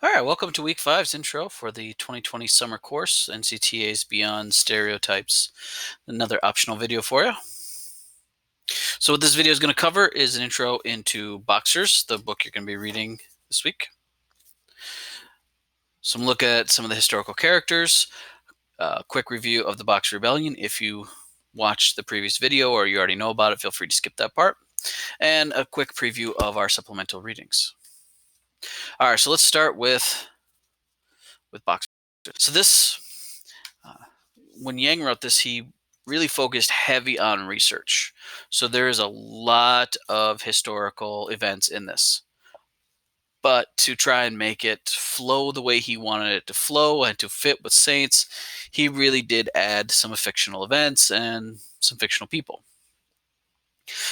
All right, welcome to week five's intro for the 2020 summer course, NCTA's Beyond Stereotypes. Another optional video for you. So what this video is going to cover is an intro into Boxers, the book you're going to be reading this week. Some look at some of the historical characters, a quick review of the Boxer Rebellion. If you watched the previous video or you already know about it, feel free to skip that part. And a quick preview of our supplemental readings. All right, so let's start with Boxers. So this, when Yang wrote this, he really focused heavy on research. So there is a lot of historical events in this. But to try and make it flow the way he wanted it to flow and to fit with Saints, he really did add some fictional events and some fictional people.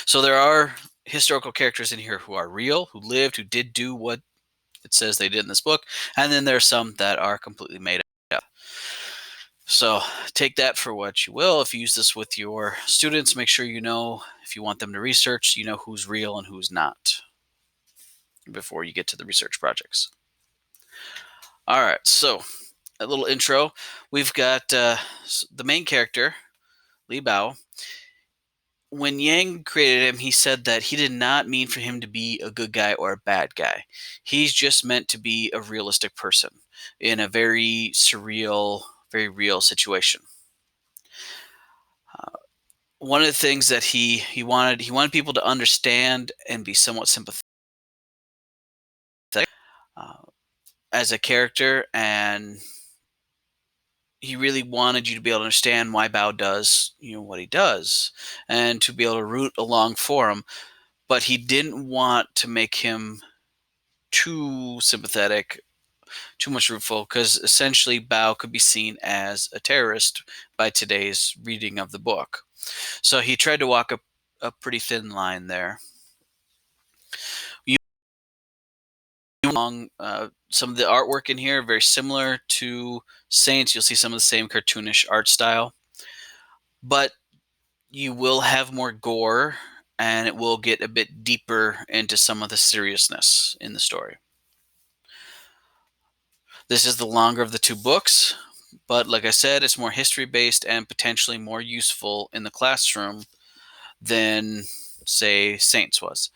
So there are historical characters in here who are real, who lived, who did do what it says they did in this book, and then there are some that are completely made up. So take that for what you will. If you use this with your students, make sure you know, if you want them to research, you know who's real and who's not before you get to the research projects. All right, so a little intro. We've got the main character, Li Bao. When Yang created him, he said that he did not mean for him to be a good guy or a bad guy. He's just meant to be a realistic person in a very surreal, very real situation. One of the things that he wanted people to understand and be somewhat sympathetic as a character, and he really wanted you to be able to understand why Bao does what he does and to be able to root along for him. But he didn't want to make him too sympathetic, too much rootful, because essentially Bao could be seen as a terrorist by today's reading of the book. So he tried to walk a pretty thin line there. Some of the artwork in here very similar to Saints. You'll see some of the same cartoonish art style, but you will have more gore and it will get a bit deeper into some of the seriousness in the story. This is the longer of the two books, but like I said, it's more history based and potentially more useful in the classroom than, say, Saints was.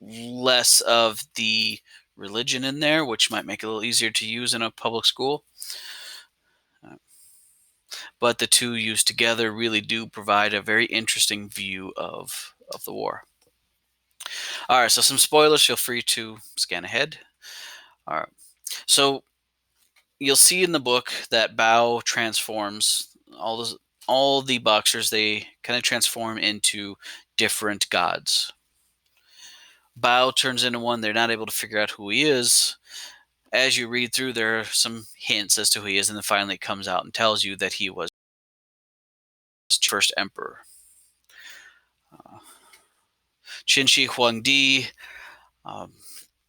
Less of the religion in there, which might make it a little easier to use in a public school. But the two used together really do provide a very interesting view of the war. All right, so some spoilers. Feel free to scan ahead. All right, so you'll see in the book that Bao transforms all the Boxers. They kind of transform into different gods. Bao turns into one. They're not able to figure out who he is. As you read through, there are some hints as to who he is, and then finally it comes out and tells you that he was first emperor. Qin Shi Huangdi,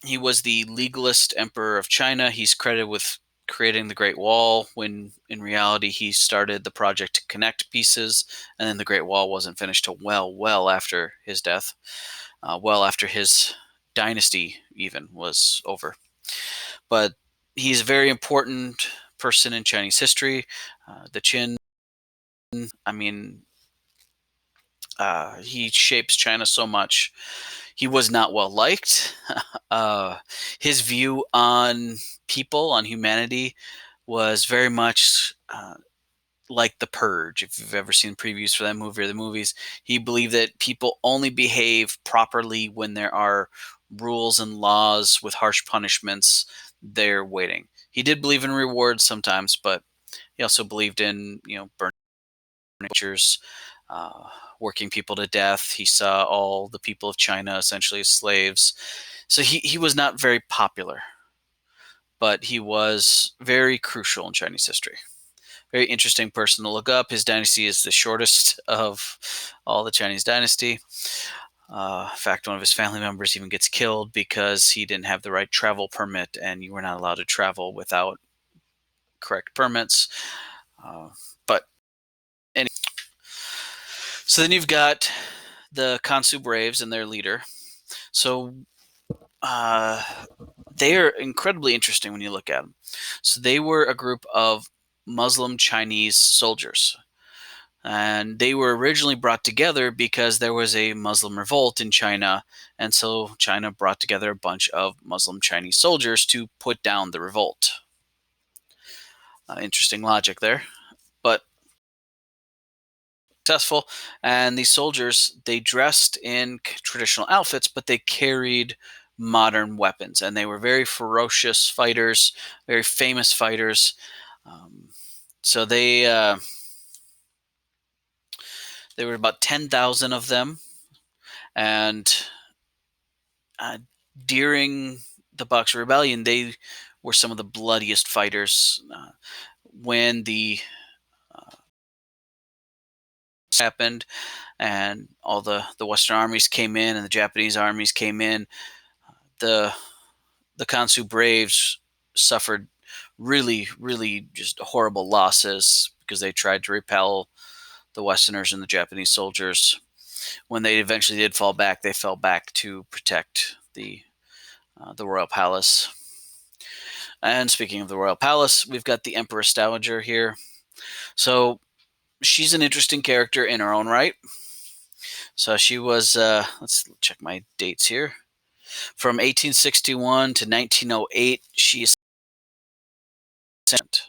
he was the legalist emperor of China. He's credited with creating the Great Wall, when in reality he started the project to connect pieces, and then the Great Wall wasn't finished till well after his death, well after his dynasty even was over. But he's a very important person in Chinese history. The Qin, I mean, he shapes China so much. He was not well liked. His view on people, on humanity, was very much like The Purge. If you've ever seen previews for that movie or the movies, he believed that people only behave properly when there are rules and laws with harsh punishments they're waiting. He did believe in rewards sometimes, but he also believed in burning pictures, working people to death. He saw all the people of China essentially as slaves. So he was not very popular, but he was very crucial in Chinese history. Very interesting person to look up. His dynasty is the shortest of all the Chinese dynasty. In fact, one of his family members even gets killed because he didn't have the right travel permit, and you were not allowed to travel without correct permits. But anyway, so then you've got the Kansu Braves and their leader. So uh, they are incredibly interesting when you look at them. So they were a group of Muslim Chinese soldiers. And they were originally brought together because there was a Muslim revolt in China. And so China brought together a bunch of Muslim Chinese soldiers to put down the revolt. Interesting logic there. But successful. And these soldiers, they dressed in traditional outfits, but they carried modern weapons. And they were very ferocious fighters, very famous fighters. Um, so there were about 10,000 of them. And uh, during the Boxer Rebellion, they were some of the bloodiest fighters. When the happened and all the Western armies came in and the Japanese armies came in, the the Kansu Braves suffered really, really just horrible losses because they tried to repel the Westerners and the Japanese soldiers. When they eventually did fall back, they fell back to protect the royal palace. And speaking of the royal palace, we've got the Empress Dowager here. So she's an interesting character in her own right. So she was, let's check my dates here. From 1861 to 1908, she is sent.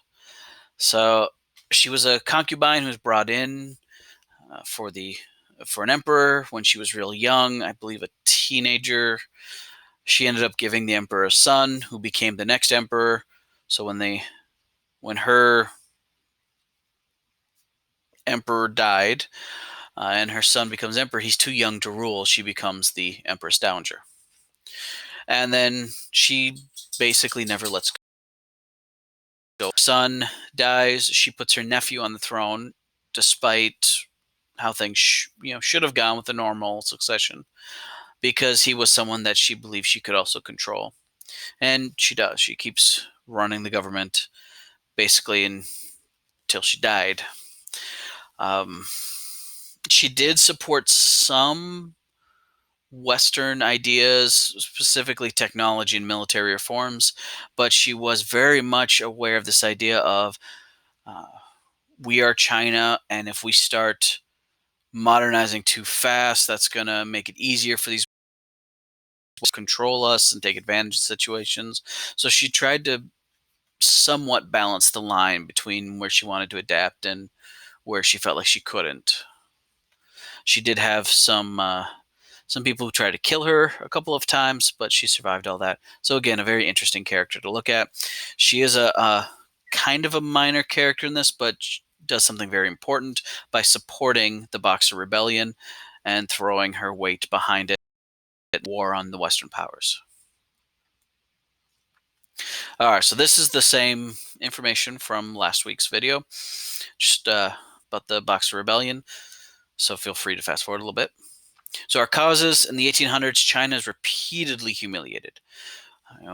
So she was a concubine who was brought in for an emperor when she was real young, I believe a teenager. She ended up giving the emperor a son who became the next emperor. So when her emperor died and her son becomes emperor, he's too young to rule. She becomes the Empress Dowager. And then she basically never lets go. Her son dies. She puts her nephew on the throne, despite how things should have gone with the normal succession, because he was someone that she believed she could also control. And she does. She keeps running the government basically until she died. She did support some Western ideas, specifically technology and military reforms, but she was very much aware of this idea of uh, we are China, and if we start modernizing too fast, that's going to make it easier for these to control us and take advantage of situations. So she tried to somewhat balance the line between where she wanted to adapt and where she felt like she couldn't. She did have some people who tried to kill her a couple of times, but she survived all that. So again, a very interesting character to look at. She is a kind of a minor character in this, but does something very important by supporting the Boxer Rebellion and throwing her weight behind it. War on the Western powers. All right, so this is the same information from last week's video, just about the Boxer Rebellion. So feel free to fast forward a little bit. So our causes in the 1800s, China is repeatedly humiliated.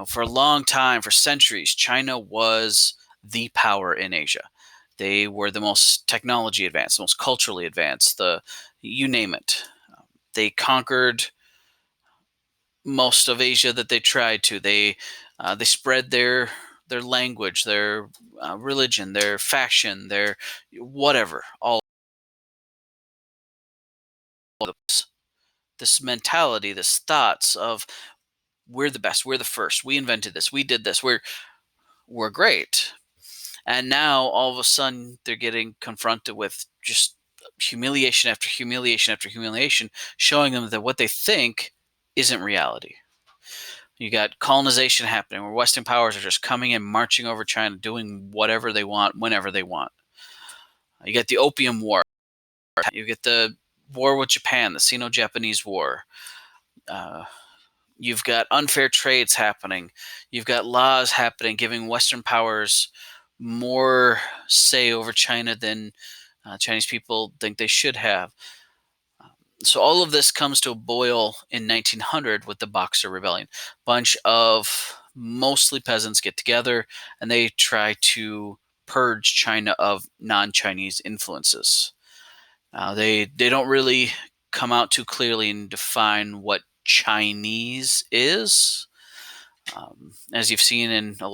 For a long time, for centuries, China was the power in Asia. They were the most technology advanced, the most culturally advanced, you name it. They conquered most of Asia that they tried to. They spread their language, their religion, their faction, their whatever, all of this mentality, this thoughts of we're the best, we're the first, we invented this, we did this, we're great. And now all of a sudden they're getting confronted with just humiliation after humiliation after humiliation, showing them that what they think isn't reality. You got colonization happening where Western powers are just coming in, marching over China, doing whatever they want, whenever they want. You get the Opium War. You get the war with Japan, the Sino-Japanese War. You've got unfair trades happening. You've got laws happening giving Western powers more say over China than Chinese people think they should have. So all of this comes to a boil in 1900 with the Boxer Rebellion. A bunch of mostly peasants get together and they try to purge China of non-Chinese influences. They don't really come out too clearly and define what Chinese is. As you've seen in a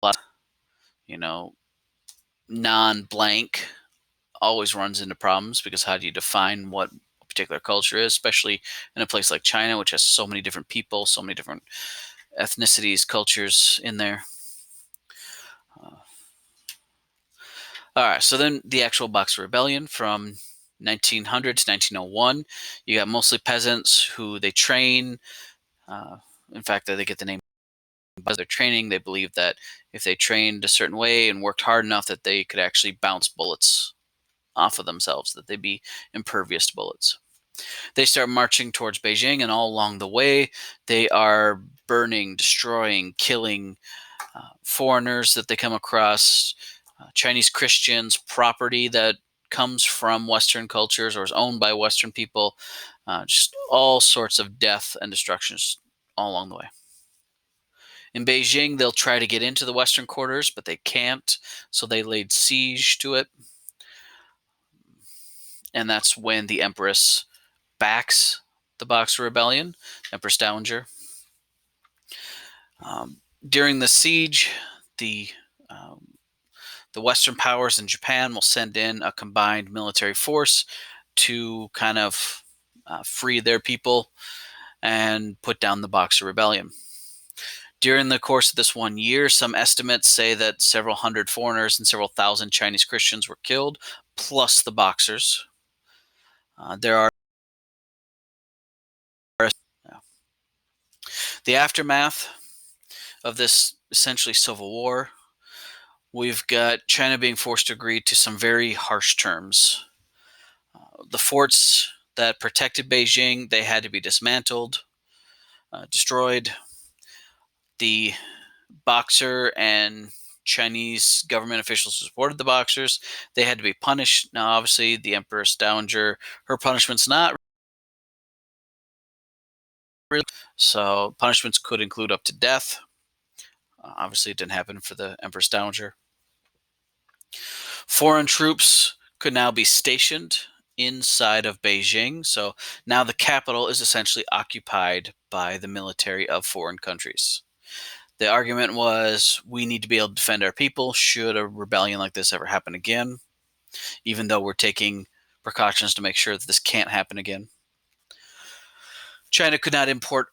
lot, you know, non-blank always runs into problems, because how do you define what a particular culture is, especially in a place like China, which has so many different people, so many different ethnicities, cultures in there. Uh, all right, so then the actual Boxer Rebellion from 1900 to 1901. You got mostly peasants who they train. Uh, in fact, they get the name because they're training. They believe that if they trained a certain way and worked hard enough, that they could actually bounce bullets off of themselves, that they'd be impervious to bullets. They start marching towards Beijing, and all along the way, they are burning, destroying, killing foreigners that they come across, Chinese Christians, property that comes from Western cultures or is owned by Western people, just all sorts of death and destructions all along the way. In Beijing, they'll try to get into the Western quarters, but they can't, so they laid siege to it. And that's when the Empress backs the Boxer Rebellion, Empress Dowager. During the siege, the um, the Western powers and Japan will send in a combined military force to kind of free their people and put down the Boxer Rebellion. During the course of this 1 year, some estimates say that several hundred foreigners and several thousand Chinese Christians were killed, plus the Boxers. There are the aftermath of this essentially civil war. We've got China being forced to agree to some very harsh terms. The forts that protected Beijing, they had to be dismantled, destroyed. The Boxer and Chinese government officials who supported the Boxers, they had to be punished. Now, obviously, the Empress Dowager, her punishment's not really, so punishments could include up to death. Obviously, it didn't happen for the Empress Dowager. Foreign troops could now be stationed inside of Beijing. So now the capital is essentially occupied by the military of foreign countries. The argument was we need to be able to defend our people should a rebellion like this ever happen again, even though we're taking precautions to make sure that this can't happen again. China could not import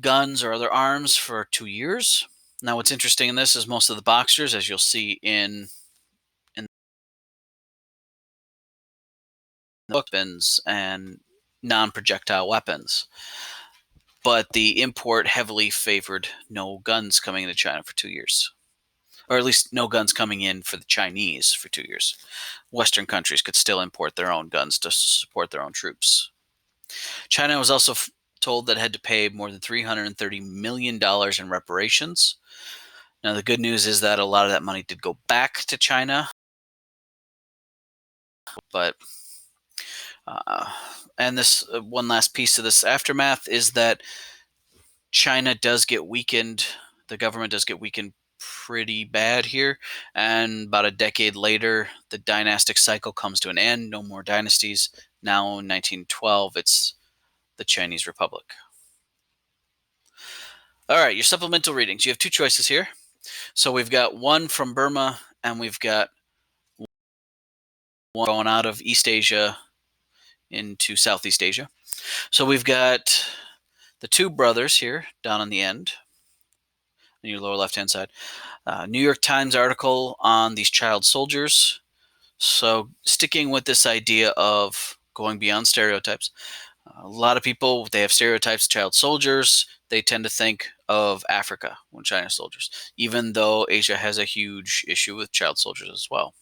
guns or other arms for 2 years. Now, what's interesting in this is most of the Boxers, as you'll see in weapons and non-projectile weapons. But the import heavily favored no guns coming into China for 2 years. Or at least no guns coming in for the Chinese for 2 years. Western countries could still import their own guns to support their own troops. China was also told that it had to pay more than $330 million in reparations. Now, the good news is that a lot of that money did go back to China. But and this one last piece of this aftermath is that China does get weakened. The government does get weakened pretty bad here. And about a decade later, the dynastic cycle comes to an end. No more dynasties. Now in 1912, it's the Chinese Republic. All right, your supplemental readings. You have two choices here. So we've got one from Burma, and we've got one going out of East Asia into Southeast Asia. So we've got the two brothers here down on the end, on your lower left-hand side. New York Times article on these child soldiers. So sticking with this idea of going beyond stereotypes. A lot of people, they have stereotypes of child soldiers. They tend to think of Africa when China soldiers, even though Asia has a huge issue with child soldiers as well.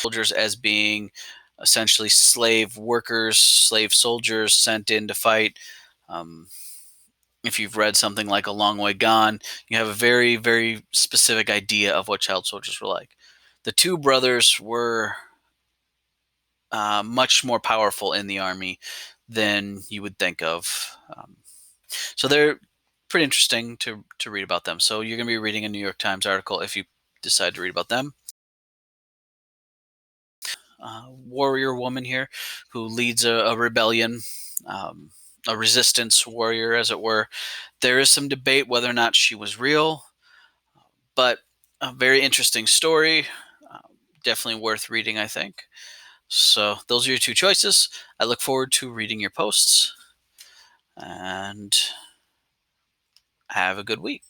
Soldiers as being essentially slave workers, slave soldiers sent in to fight. If you've read something like A Long Way Gone, you have a very, very specific idea of what child soldiers were like. The two brothers were much more powerful in the army than you would think of. So they're pretty interesting to read about them. So you're going to be reading a New York Times article if you decide to read about them. Warrior woman here who leads a rebellion. a resistance warrior, as it were. There is some debate whether or not she was real, but a very interesting story. Uh, Definitely worth reading, I think. So those are your two choices. I look forward to reading your posts, and have a good week.